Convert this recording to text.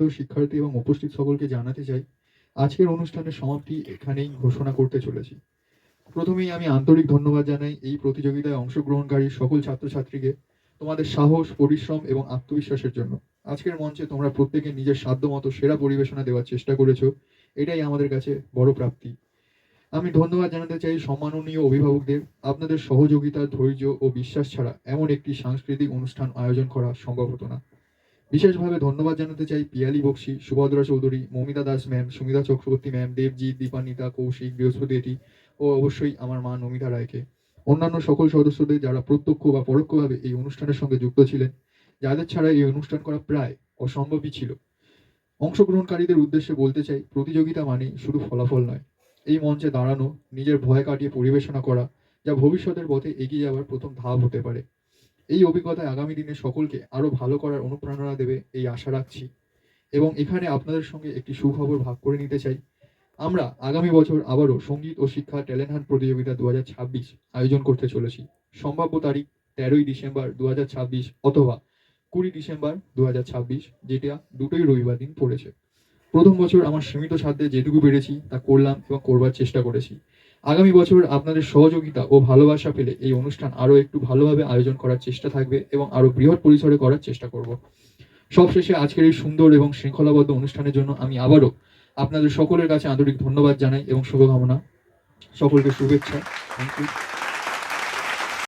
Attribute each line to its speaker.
Speaker 1: ভক্তবৃন্দ, শিক্ষার্থী এবং উপস্থিত সকলকে জানাতে চাই, আজকের অনুষ্ঠানের সমাপ্তি এখানেই ঘোষণা করতে চলেছি। প্রথমেই আমি আন্তরিক ধন্যবাদ জানাই এই প্রতিযোগিতায় অংশগ্রহণকারী সকল ছাত্রছাত্রীকে তোমাদের সাহস, পরিশ্রম এবং আত্মবিশ্বাসের জন্য। আজকের মঞ্চে তোমরা প্রত্যেকে নিজের সাধ্যমতো সেরা পরিবেশনা দেওয়ার চেষ্টা করেছো, এটাই আমাদের কাছে বড় প্রাপ্তি। আমি ধন্যবাদ জানাতে চাই সম্মাননীয় অভিভাবকদের। আপনাদের সহযোগিতা, ধৈর্য ও বিশ্বাস ছাড়া এমন একটি সাংস্কৃতিক অনুষ্ঠান আয়োজন করা সম্ভব হতো না। বিশেষভাবে ধন্যবাদ জানাতে চাই পিয়ালি বক্সি, সুভদ্রা চৌধুরী, মৌমিতা দাস ম্যাম, সুমিতা চক্রবর্তী ম্যাম, দেবজিৎ, দীপান্বিতা, কৌশিক, বৃহস্পতি এটি ও অবশ্যই আমার মা নমিতা রায়কে। অন্যান্য সকল সদস্যদের যারা প্রত্যক্ষ বা পরোক্ষভাবে এই অনুষ্ঠানের সঙ্গে যুক্ত ছিলেন, যাদের ছাড়া এই অনুষ্ঠান করা প্রায় অসম্ভবই ছিল। অংশগ্রহণকারীদের উদ্দেশ্যে বলতে চাই, প্রতিযোগিতা মানে শুধু ফলাফল নয়, এই মঞ্চে দাঁড়ানো, নিজের ভয় কাটিয়ে পরিবেশনা করা, যা ভবিষ্যতের পথে এগিয়ে যাওয়ার প্রথম ধাপ হতে পারে। এই অভিজ্ঞতায় আগামী দিনে সকলকে আরো ভালো করার অনুপ্রেরণা দেবে এই আশা রাখছি। এবং এখানে আপনাদের সঙ্গে একটি সুখবর ভাগ করে নিতে চাই। আমরা আগামী বছর আবারও সঙ্গীত ও শিক্ষা ট্যালেন্ট হান্ট প্রতিযোগিতা 2026 আয়োজন করতে চলেছি। সম্ভাব্য তারিখ 13ই ডিসেম্বর 2026 অথবা 20 ডিসেম্বর 2026, যেটা দুটোই রবিবার দিন পড়েছে। প্রথম বছর আমার সীমিত সাধ্যে যেটুকু পেরেছি তা করলাম এবং করবার চেষ্টা করেছি। আগামী বছর আপনাদের সহযোগিতা ও ভালোবাসা পেলে এই অনুষ্ঠান আরো একটু ভালোভাবে আয়োজন করার চেষ্টা থাকবে এবং আরো বৃহৎ পরিসরে করার চেষ্টা করব। সবশেষে আজকের এই সুন্দর এবং শৃঙ্খলাবদ্ধ অনুষ্ঠানের জন্য আমি আবারও আপনাদের সকলের কাছে আন্তরিক ধন্যবাদ জানাই এবং শুভকামনা। সকলকে শুভেচ্ছা। Thank you.